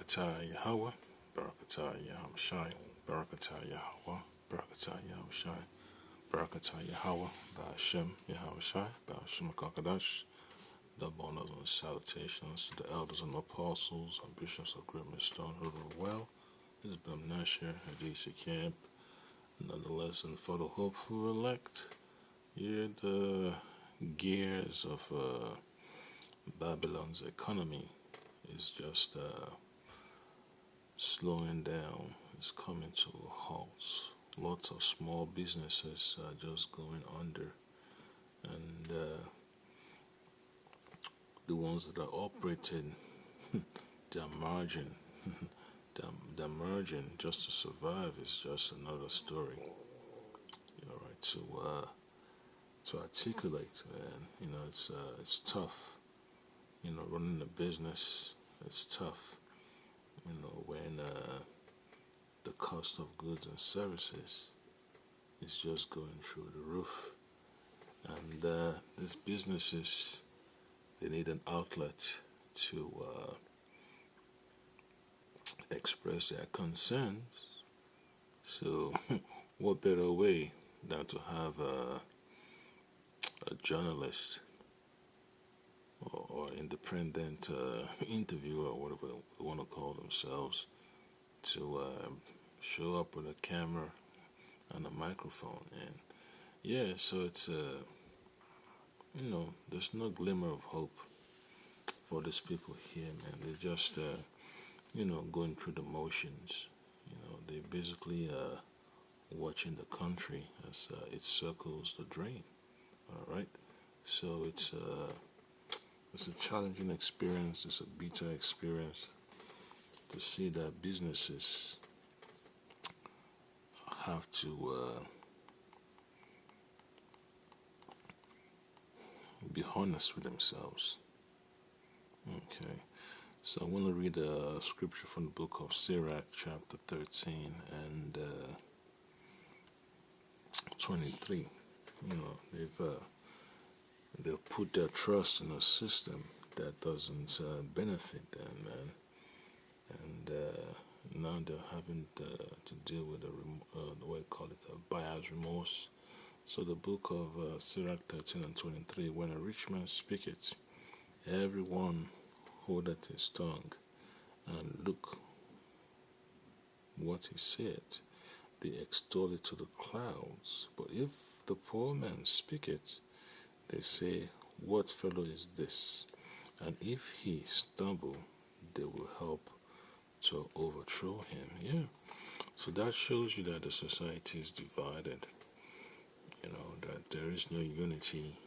Barakatah Yahweh, Barakatah Yahamshai, Barakatah Yahweh, Barakatah Yahamshai, Barakatah Yahweh, Ba'ashem Yahamshai, Ba'ashem Kakadash, double honors and salutations to the elders and apostles and bishops of Great Stone who rule well. This is Bim Nasher, Hadisi Camp, another lesson for the hopeful elect. Here, the gears of Babylon's economy is just slowing down, it's coming to a halt. Lots of small businesses are just going under, and the ones that are operating, their margin, their margin just to survive is just another story. All right, to articulate, man. It's tough. Running a business, it's tough. When the cost of goods and services is just going through the roof. And these businesses, they need an outlet to express their concerns. So, what better way than to have a journalist or independent interviewer, or whatever they want to call themselves, to show up with a camera and a microphone. And yeah, so it's there's no glimmer of hope for these people here, man. They're just going through the motions. They basically watching the country as it circles the drain. All right, so it's a challenging experience. It's a bitter experience to see that businesses have to be honest with themselves. Okay, so I want to read a scripture from the book of Sirach, chapter 13 and 23. They've put their trust in a system that doesn't benefit them, man, and now they're having to deal with the way I call it, a buyer's remorse. So the book of Sirach 13 and 23, when a rich man speaketh, everyone holdeth his tongue, and look what he said, they extol it to the clouds. But if the poor man speaketh, they say, what fellow is this? And if he stumble, they will help to overthrow him. Yeah. So that shows you that the society is divided. That there is no unity.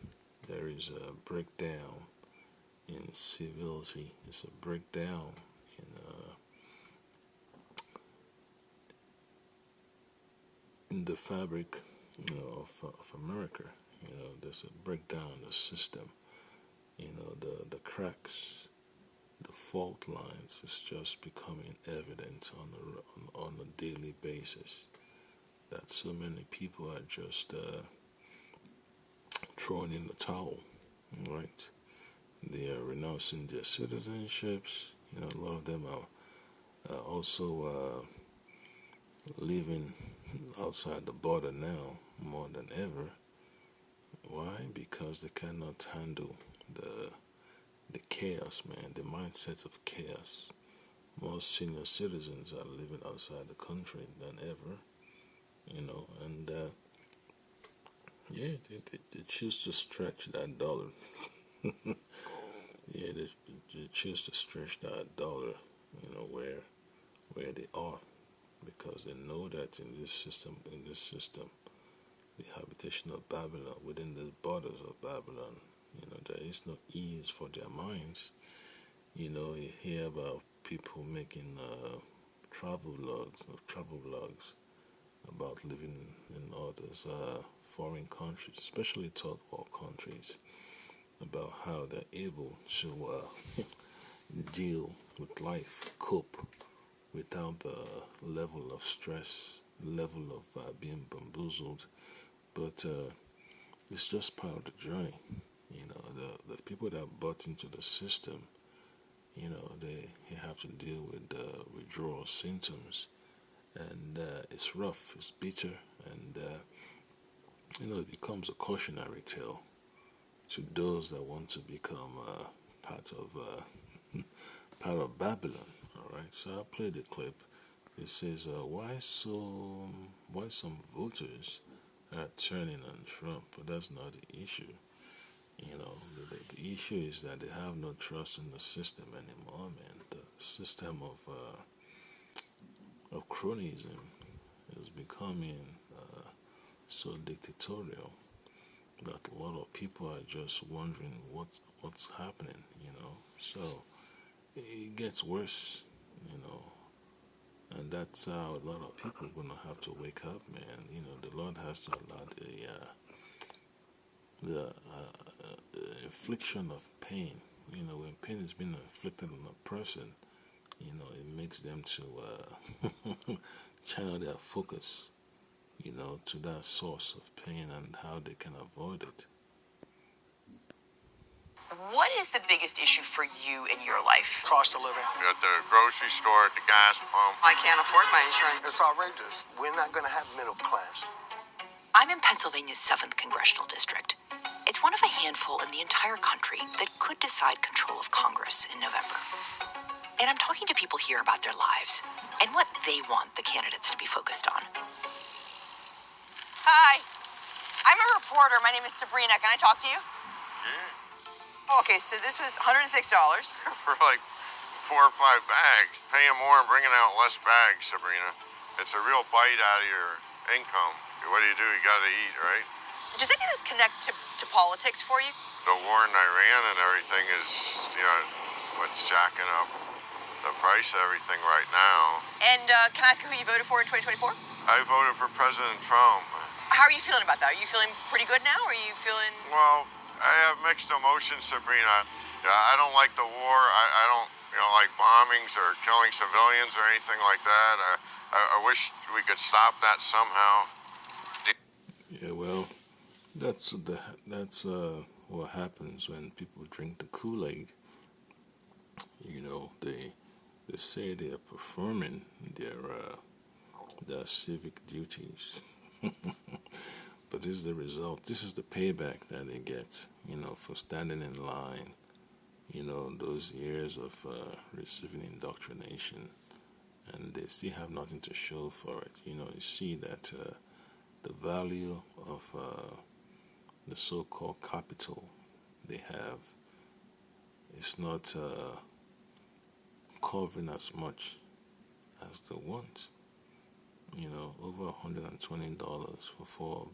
There is a breakdown in civility. It's a breakdown in the fabric, of America. There's a breakdown in the system. The cracks, the fault lines is just becoming evident on a daily basis. That so many people are just throwing in the towel, right? They are renouncing their citizenships. A lot of them are also living outside the border now more than ever. Why? Because they cannot handle the chaos, man, the mindset of chaos. Most senior citizens are living outside the country than ever, and yeah, they choose to stretch that dollar. Yeah, they choose to stretch that dollar, where they are, because they know that in this system, the habitation of Babylon, within the borders of Babylon, there is no ease for their minds. You hear about people making travel vlogs about living in all those foreign countries, especially third world countries, about how they're able to deal with life, cope without the level of stress, level of being bamboozled. But it's just part of the journey. The people that bought into the system, they have to deal with withdrawal symptoms, and it's rough, it's bitter, and it becomes a cautionary tale to those that want to become part of part of Babylon. All right, so I'll play the clip. It says, why some voters are turning on Trump, but that's not the issue. The issue is that they have no trust in the system anymore, man. The system of cronyism is becoming so dictatorial that a lot of people are just wondering what's happening. So it gets worse, you know, and that's how a lot of people are gonna have to wake up, man. The Lord has to allow the infliction of pain. When pain is being inflicted on a person, it makes them to channel their focus, to that source of pain and how they can avoid it. What is the biggest issue for you in your life? Cost of living. At the grocery store, at the gas pump. I can't afford my insurance. It's outrageous. We're not going to have middle class. I'm in Pennsylvania's 7th Congressional District. It's one of a handful in the entire country that could decide control of Congress in November. And I'm talking to people here about their lives and what they want the candidates to be focused on. Hi. I'm a reporter. My name is Sabrina. Can I talk to you? Yeah. Okay, so this was $106. For like 4 or 5 bags. Paying more and bringing out less bags, Sabrina. It's a real bite out of your income. What do? You gotta eat, right? Does any of this connect to politics for you? The war in Iran and everything is, what's jacking up the price of everything right now. And can I ask who you voted for in 2024? I voted for President Trump. How are you feeling about that? Are you feeling pretty good now? Or are you feeling... Well, I have mixed emotions, Sabrina. I don't like the war. I don't, like bombings or killing civilians or anything like that. I wish we could stop that somehow. Yeah, well, that's what happens when people drink the Kool-Aid. They say they are performing their civic duties, but this is the result. This is the payback that they get, for standing in line. Those years of receiving indoctrination, and they still have nothing to show for it. You see that the value of the so-called capital they have is not covering as much as they want. Over $120 for 4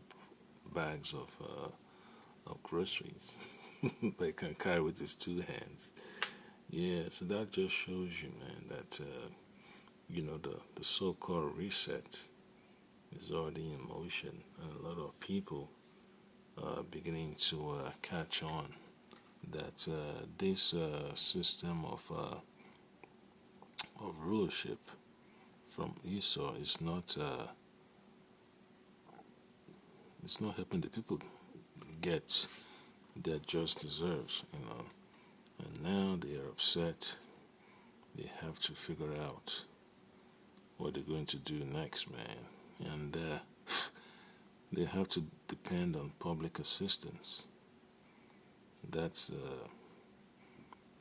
bags of groceries they can carry with his 2 hands. Yeah, so that just shows you, man, that the so-called reset is already in motion, and a lot of people are beginning to catch on that this system of rulership from Esau is not it's not helping the people get their just deserves, and now they are upset. They have to figure out what they're going to do next, man, and they have to depend on public assistance. That's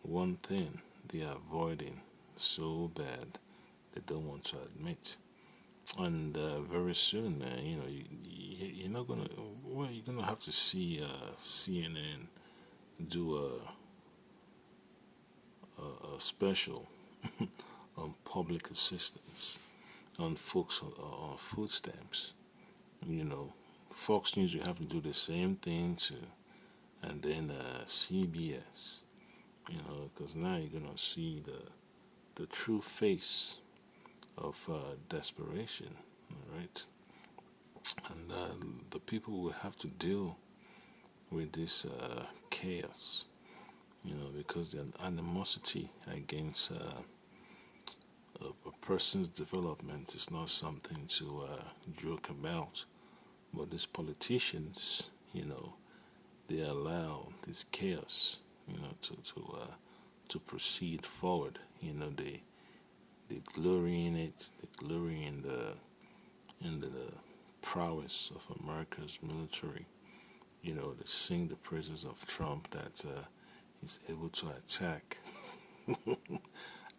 one thing they are avoiding so bad they don't want to admit. And very soon, man, you're not gonna. Well, you're gonna have to see CNN do a special on public assistance on folks on food stamps. Fox News, you have to do the same thing too, and then CBS. Because now you're gonna see the true face of desperation, all right? And the people will have to deal with this chaos, because the animosity against a person's development is not something to joke about. But these politicians, they allow this chaos, to proceed forward. They glory in it. They glory in the prowess of America's military. They sing the praises of Trump that he's able to attack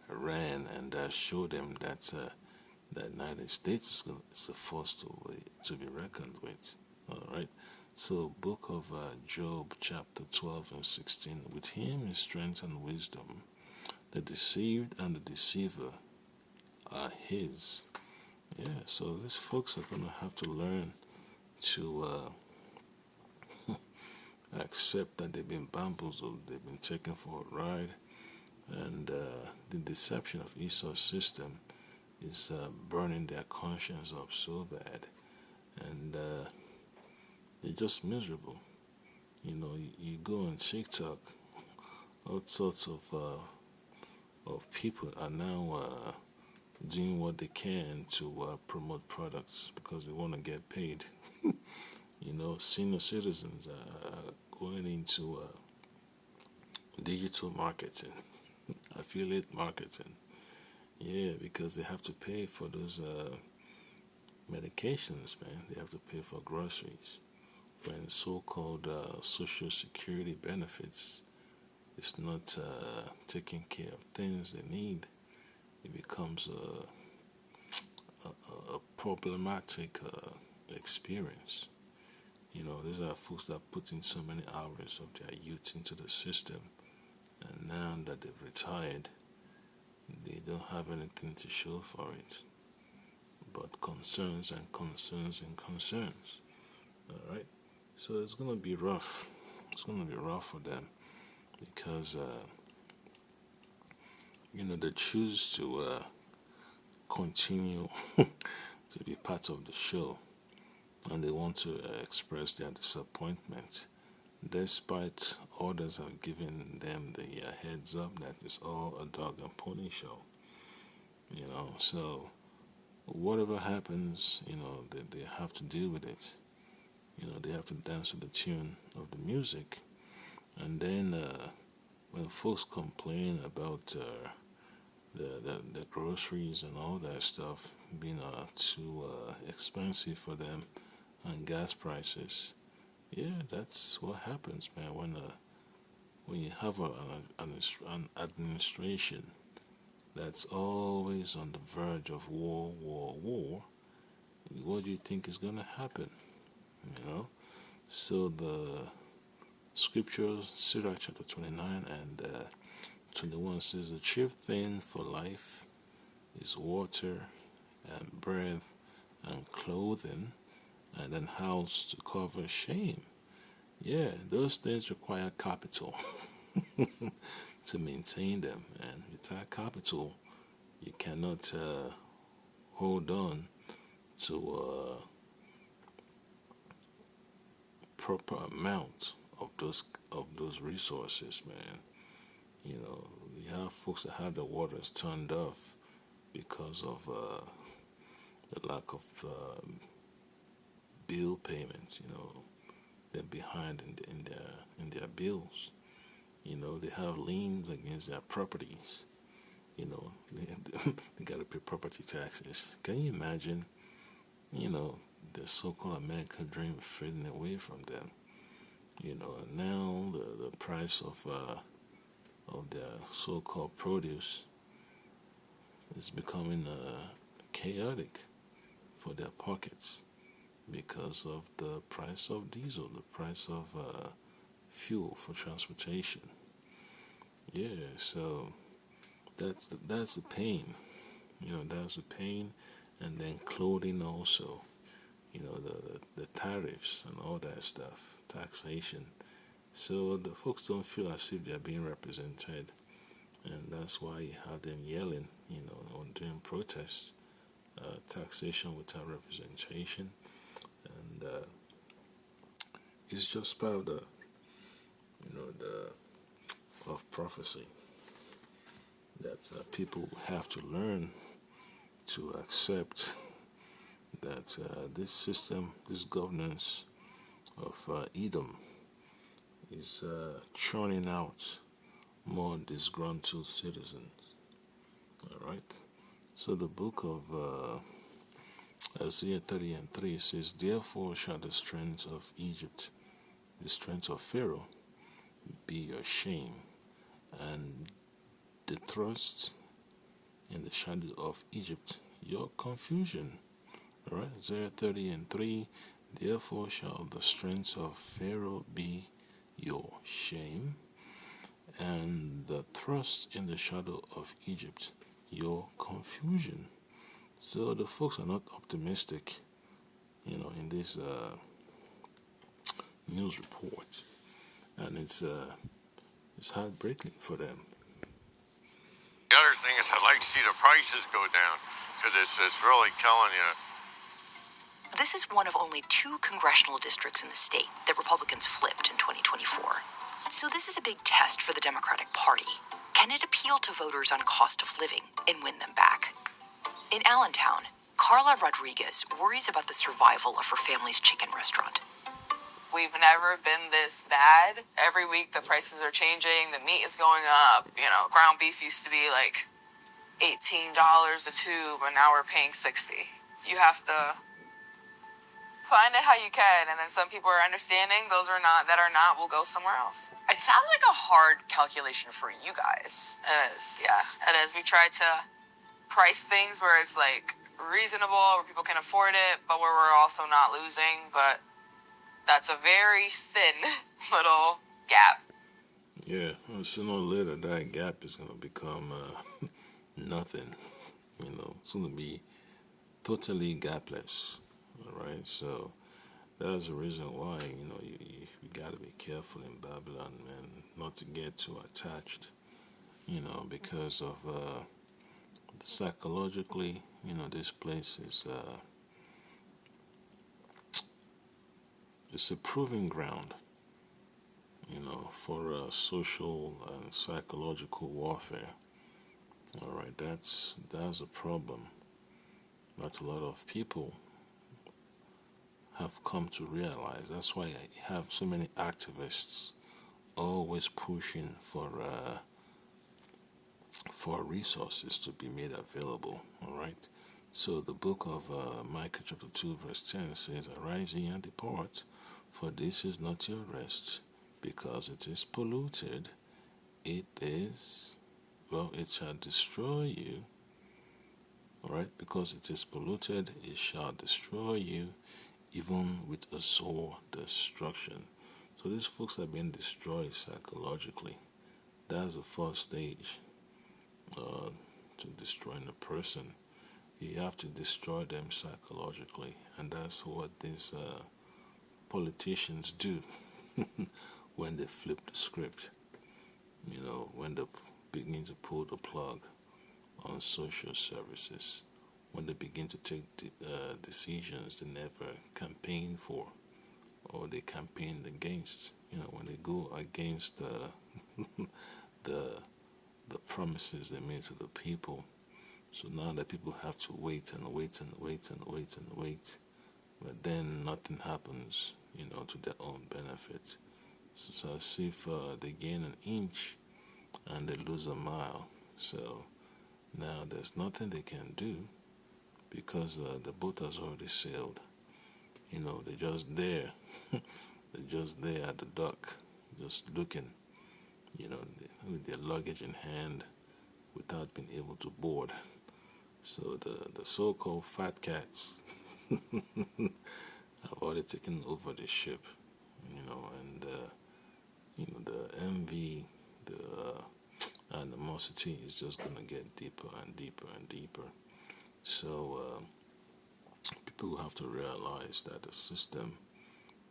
Iran, and show them that the United States is a force to be reckoned with. All right. So, Book of Job, chapter 12 and 16. With him is strength and wisdom. The deceived and the deceiver are his. Yeah, so these folks are going to have to learn to accept that they've been bamboozled, they've been taken for a ride, and the deception of Esau's system is burning their conscience up so bad, and they're just miserable. You go on TikTok, all sorts of people are now doing what they can to promote products because they want to get paid. Senior citizens are going into digital marketing, affiliate marketing. Yeah, because they have to pay for those medications, man. They have to pay for groceries. When so-called social security benefits is not taking care of things they need, it becomes a problematic experience. These are folks that put in so many hours of their youth into the system, and now that they've retired, they don't have anything to show for it but concerns and concerns and concerns. All right, so it's gonna be rough. It's gonna be rough for them because they choose to continue to be part of the show, and they want to express their disappointment despite others have given them the heads up that it's all a dog and pony show. So whatever happens, they have to deal with it. They have to dance to the tune of the music, and then when folks complain about the groceries and all that stuff being too expensive for them, and gas prices. Yeah, that's what happens, man. When you have an administration that's always on the verge of war, war, war, what do you think is going to happen? So the scriptures, Sirach chapter 29 and 21 says, the chief thing for life is water and breath and clothing, and then house to cover shame. Yeah, those things require capital to maintain them, and without capital, you cannot hold on to a proper amount of those resources, man. You have folks that have the waters turned off because of the lack of bill payments. They're behind in their bills. They have liens against their properties. They got to pay property taxes. Can you imagine? The so-called American dream fading away from them. And now the price of their so-called produce is becoming chaotic for their pockets because of the price of diesel, the price of fuel for transportation. Yeah, so that's the pain. That's the pain, and then clothing also. The tariffs and all that stuff, taxation. So the folks don't feel as if they're being represented, and that's why you have them yelling, on doing protests, taxation without representation, and it's just part of of prophecy that people have to learn to accept that this system, this governance of Edom is churning out more disgruntled citizens. All right. So the book of Isaiah 30 and 3 says, "Therefore shall the strength of Egypt, the strength of Pharaoh, be your shame, and the thrust in the shadow of Egypt your confusion." All right. Isaiah 30 and 3, "Therefore shall the strength of Pharaoh be your shame, and the thrust in the shadow of Egypt your confusion." So the folks are not optimistic, in this news report, and it's heartbreaking for them. The other thing is I'd like to see the prices go down because it's really killing you. This is one of only 2 congressional districts in the state that Republicans flipped in 2024. So this is a big test for the Democratic Party. Can it appeal to voters on cost of living and win them back? In Allentown, Carla Rodriguez worries about the survival of her family's chicken restaurant. We've never been this bad. Every week the prices are changing, the meat is going up. Ground beef used to be like $18 a tube, and now we're paying $60. You have to find it how you can, and then some people are understanding. Those that are not will go somewhere else. It sounds like a hard calculation for you guys. It is, yeah, it is. We try to price things where it's like reasonable, where people can afford it, but where we're also not losing. But that's a very thin little gap. Yeah, well, sooner or later that gap is going to become nothing. It's going to be totally gapless. All right, so that's the reason why you got to be careful in Babylon, man, not to get too attached. Because of psychologically, this place is it's a proving ground, for social and psychological warfare. All right, that's a problem that a lot of people have come to realize. That's why I have so many activists always pushing for resources to be made available. All right. So the book of Micah chapter 2 verse 10 says, "Arise ye and depart, for this is not your rest, because it is polluted. It shall destroy you." All right, because it is polluted, it shall destroy you, even with a sore destruction. So these folks are being destroyed psychologically. That's the first stage to destroying a person. You have to destroy them psychologically, and that's what these politicians do when they flip the script. When they begin to pull the plug on social services, when they begin to take decisions they never campaigned for or they campaigned against. When they go against the promises they made to the people. So now that people have to wait and wait and wait and wait and wait, but then nothing happens, to their own benefit. So it's as if they gain an inch and they lose a mile. So now there's nothing they can do because the boat has already sailed. They're just there. They're just there at the dock, just looking, with their luggage in hand without being able to board. So the so-called fat cats have already taken over the ship, and the envy, the animosity is just gonna get deeper and deeper and deeper. So people have to realize that the system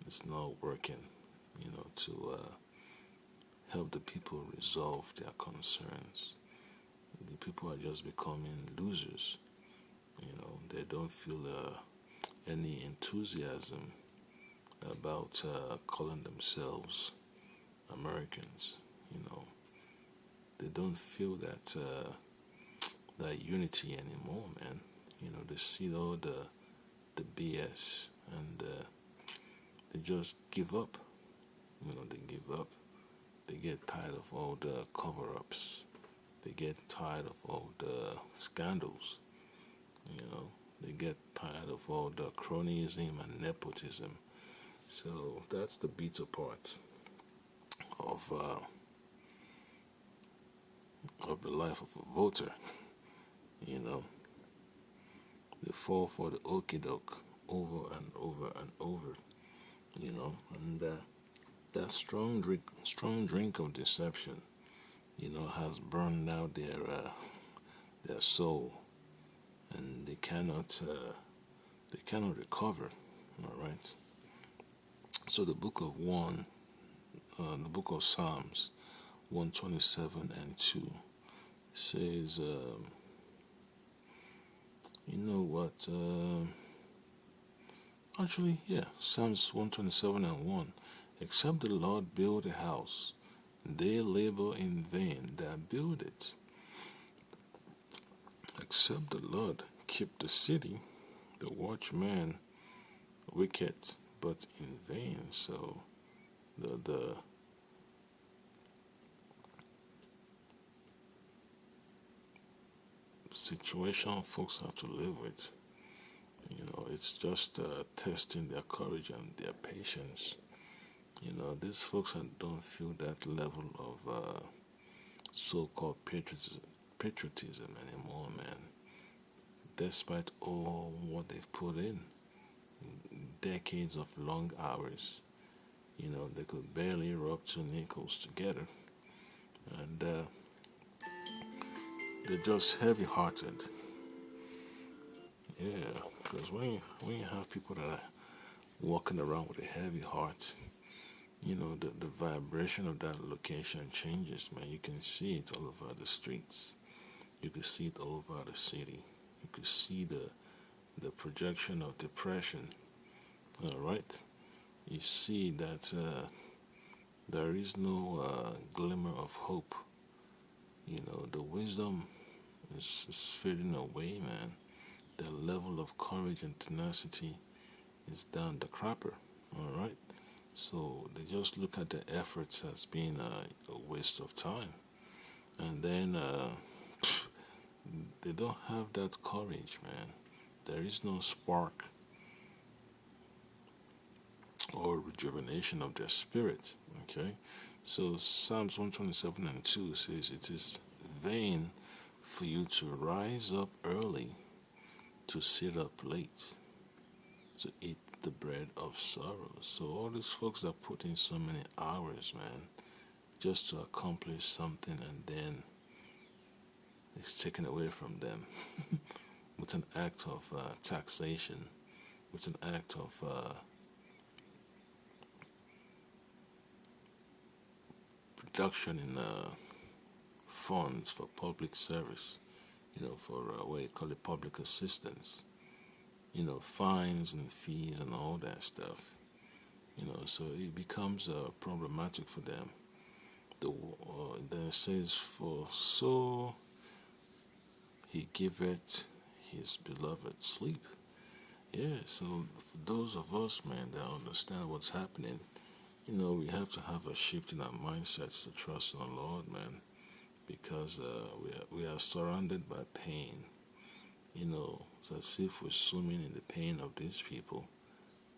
is not working, to help the people resolve their concerns. The people are just becoming losers. They don't feel any enthusiasm about calling themselves Americans. They don't feel that unity anymore, man. They see all the BS and they just give up. They give up. They get tired of all the cover-ups. They get tired of all the scandals. You know, they get tired of all the cronyism and nepotism. So that's the bitter part of of the life of a voter. You know, they fall for the okie doke over and over and over. You know, and that strong drink of deception, has burned out their soul, and they cannot recover. All right. So the book of Psalms 127 and 2 says, you know what? Actually, yeah, Psalms 127 and 1. Except the Lord build a house, they labor in vain that build it. Except the Lord keep the city, the watchman wicked, but in vain. So the situation folks have to live with, it's just testing their courage and their patience. These folks don't feel that level of so-called patriotism anymore, man. Despite all what they've put in, decades of long hours, they could barely rub two nickels together, and they're just heavy-hearted. Yeah, because when you have people that are walking around with a heavy heart, the vibration of that location changes, man. You can see it all over the streets. You can see it all over the city. You can see the projection of depression. All right. You see that there is no glimmer of hope. The wisdom is fading away, man. The level of courage and tenacity is down the crapper. All right. So they just look at the efforts as being a waste of time, and then they don't have that courage, man. There is no spark or rejuvenation of their spirit. Okay, so Psalms 127 and 2 says, "It is vain for you to rise up early, to sit up late, to eat the bread of sorrow." So all these folks that put in so many hours, man, just to accomplish something, and then it's taken away from them with an act of taxation, with an act of reduction in funds for public service, for what you call it, public assistance, fines and fees and all that stuff. So it becomes problematic for them. Then it says, "For so he giveth his beloved sleep." Yeah, so for those of us, man, that understand what's happening, we have to have a shift in our mindsets to trust in the Lord, man, because we are surrounded by pain. It's as if we're swimming in the pain of these people,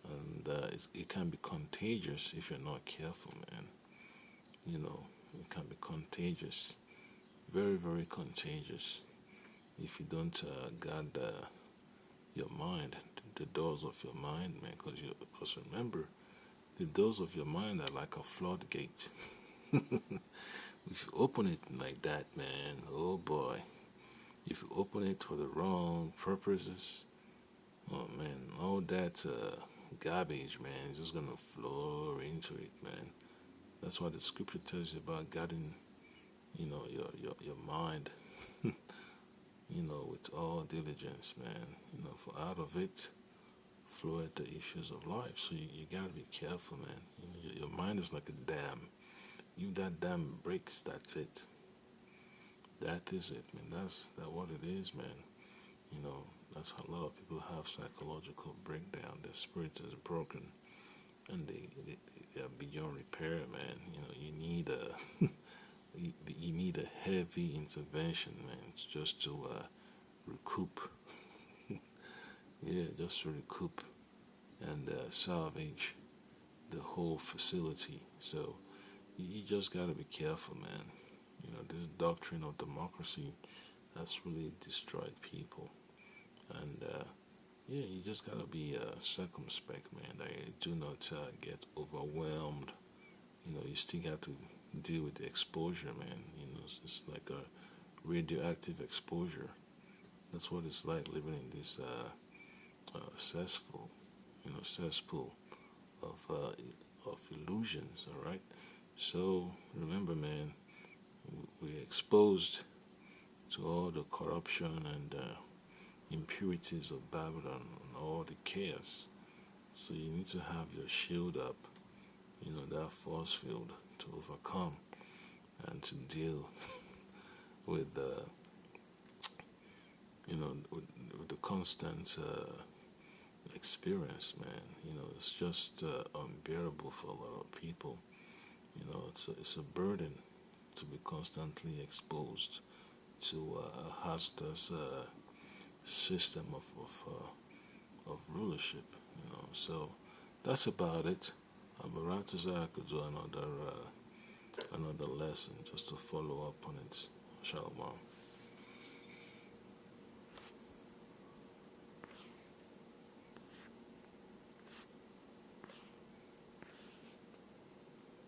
and it can be contagious if you're not careful, man. It can be contagious, very, very contagious, if you don't guard your mind, the doors of your mind, man. Because remember, the doors of your mind are like a floodgate. If you open it like that, man, oh boy. If you open it for the wrong purposes, oh man, all that garbage, man, is just gonna flow into it, man. That's why the scripture tells you about guarding, your mind, with all diligence, man. For out of it floweth the issues of life. So you gotta be careful, man. Your mind is like a dam. If that dam breaks, that's it. That is it, man. That's what it is, man. That's how a lot of people have psychological breakdown. Their spirit is broken. and they are beyond repair, man. You need a you need a heavy intervention, man, just to recoup. Yeah, just to recoup and salvage the whole facility. So you just gotta be careful, man. This doctrine of democracy has really destroyed people, and yeah, you just gotta be circumspect, man. Like, do not get overwhelmed. You still have to deal with the exposure, man. It's like a radioactive exposure. That's what it's like living in this cesspool, cesspool of illusions. All right. So remember, man, we're exposed to all the corruption and impurities of Babylon and all the chaos. So you need to have your shield up, that force field to overcome and to deal with the, with the constant experience, man. It's just unbearable for a lot of people. It's a burden to be constantly exposed to a hazardous system of rulership. So that's about it. But right as I could do another lesson just to follow up on it. Shalom.